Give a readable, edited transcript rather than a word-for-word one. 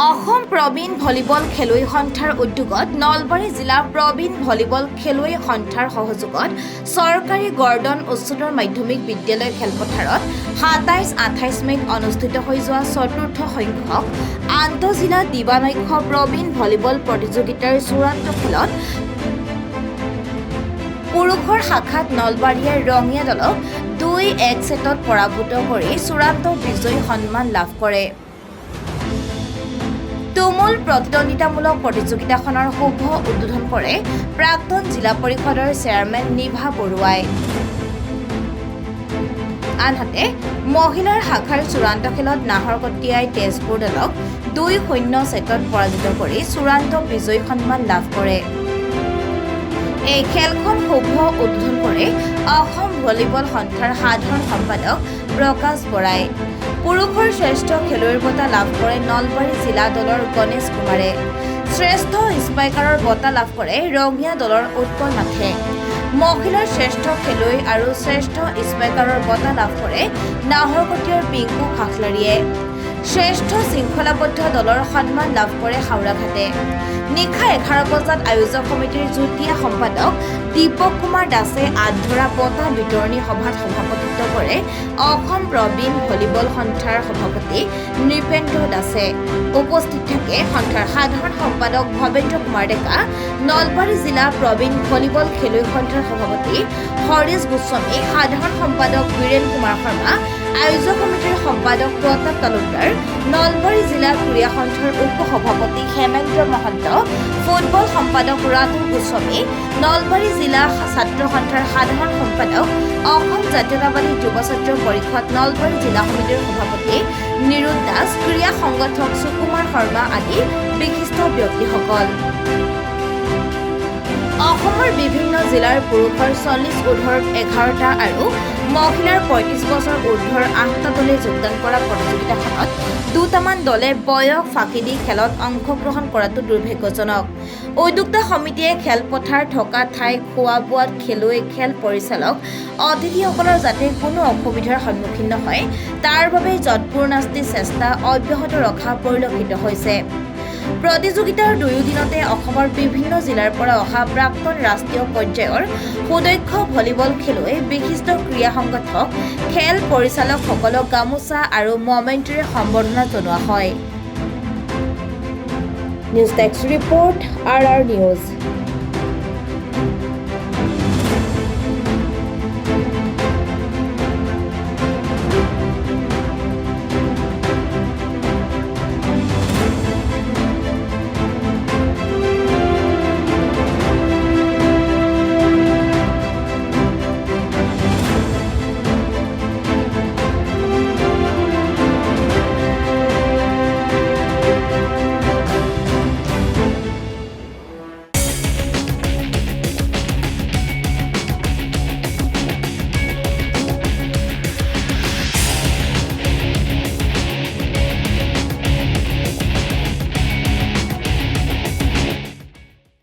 অসম প্ৰবীণ volleyball খেলুৱৈ সন্থাৰ উদ্যোগত নলবাৰী জিলা প্ৰবীণ ভলীবল খেলুৱৈ সন্থাৰ সহযোগত চৰকাৰী গৰ্ডন উচ্চতৰ মাধ্যমিক বিদ্যালয় খেলপথাৰত ২৭-২৮ মে'ত অনুষ্ঠিত হৈ যোৱা চতুৰ্থ সংখ্যক আন্তঃজিলা দিবানৈক্য প্ৰবীণ ভলীবল প্ৰতিযোগিতাৰ চূড়ান্ত খেলত পুৰুষৰ শাখাত নলবাৰীয়ে ৰঙিয়া দলক ২-১ ছেটত পৰাভূত কৰি চূড়ান্ত বিজয়ী সন্মান লাভ কৰে। তুমুল প্ৰতিদ্বন্দ্বিতামূলক প্ৰতিযোগিতাখনৰ শুভ উদ্বোধন কৰে প্ৰাক্তন জিলা পৰিষদৰ চেয়াৰমেন নিভা বৰুৱাই। আনহাতে মহিলাৰ শাখাৰ চূড়ান্ত খেলত নাহৰকটীয়াই তেজপুৰ দলক ২-০ ছেটত পৰাজিত কৰি চূড়ান্ত বিজয়ী সন্মান লাভ কৰে। এই খেলখন শুভ উদ্বোধন কৰে অসম ভলীবল সন্থাৰ সাধাৰণ সম্পাদক প্ৰকাশ বৰাই। পুৰুষৰ শ্ৰেষ্ঠ খেলুৱৈৰ বঁটা লাভ কৰে নলবাৰী জিলা দলৰ গণেশ কুমাৰে। শ্ৰেষ্ঠ স্পাইকাৰৰ বঁটা লাভ কৰে ৰঙিয়া দলৰ উৎপল নাথে। মহিলাৰ শ্ৰেষ্ঠ খেলুৱৈ আৰু শ্ৰেষ্ঠ স্পাইকাৰৰ বঁটা লাভ কৰে নাহৰকটীয়াৰ পিংকু খাখলাৰীয়ে। শ্ৰেষ্ঠ শৃংখলাবদ্ধ দলৰ সন্মান লাভ কৰে হাওৰাঘাটে। নিশা 11 বজাত আয়োজক সমিতিৰ যুটীয়া সম্পাদক দীপক কুমাৰ দাসে আধৰা বঁটা বিতৰণী সভাত সভাপতিত্ব কৰে অসম প্ৰবীণ ভলীবল সন্থাৰ সভাপতি নৃপেন্দ্ৰ দাসে। উপস্থিত থাকে সন্থাৰ সাধাৰণ সম্পাদক ভৱেন্দ্ৰ কুমাৰ ডেকা, নলবাৰী জিলা প্ৰবীণ ভলীবল খেলুৱৈ সন্থাৰ সভাপতি হৰিশ গোস্বামী, সাধাৰণ সম্পাদক বীৰেন কুমাৰ শৰ্মা, আয়োজক সমিতিৰ সম্পাদক প্ৰতাপ তালুকদাৰ, নলবাৰী জিলা ক্ৰীড়া সন্থাৰ উপ সভাপতি হেমেন্দ্ৰ মহন্ত, ফুটবল সম্পাদক ৰাতুল গোস্বামী, নলবাৰী জিলা ছাত্ৰ সন্থাৰ সাধাৰণ সম্পাদক, অসম জাতীয়তাবাদী যুৱ ছাত্ৰ পৰিষদ নলবাৰী জিলা সমিতিৰ সভাপতি নিৰুদ দাস, ক্ৰীড়া সংগঠক সুকুমাৰ শৰ্মা আদি বিশিষ্ট ব্যক্তিসকল। অসমৰ বিভিন্ন জিলাৰ পুৰুষৰ 40-11টা আৰু মহিলাৰ 35 বছৰ ঊৰ্ধ্বৰ 8টা দলে যোগদান কৰা প্ৰতিযোগিতাখনত দুটামান দলে বয়স ফাঁকি দি খেলত অংশগ্ৰহণ কৰাটো দুৰ্ভাগ্যজনক। উদ্যোক্তা সমিতিয়ে খেলপথাৰ থকা ঠাই, খোৱা বোৱাত খেলুৱৈ, খেল পৰিচালক, অতিথিসকলৰ যাতে কোনো অসুবিধাৰ সন্মুখীন নহয় তাৰ বাবে যৎপৰোনাস্তি চেষ্টা অব্যাহত ৰখা পৰিলক্ষিত হৈছে। প্ৰতিযোগিতাৰ দুয়ো দিনতে অসমৰ বিভিন্ন জিলাৰ পৰা অহা প্ৰাক্তন ৰাষ্ট্ৰীয় পৰ্যায়ৰ সুদক্ষ ভলীবল খেলুৱৈ, বিশিষ্ট ক্ৰীড়া সংগঠক, খেল পৰিচালকসকলক গামোচা আৰু মমেণ্টৰে সম্বৰ্ধনা জনোৱা হয়। News desk report RR news.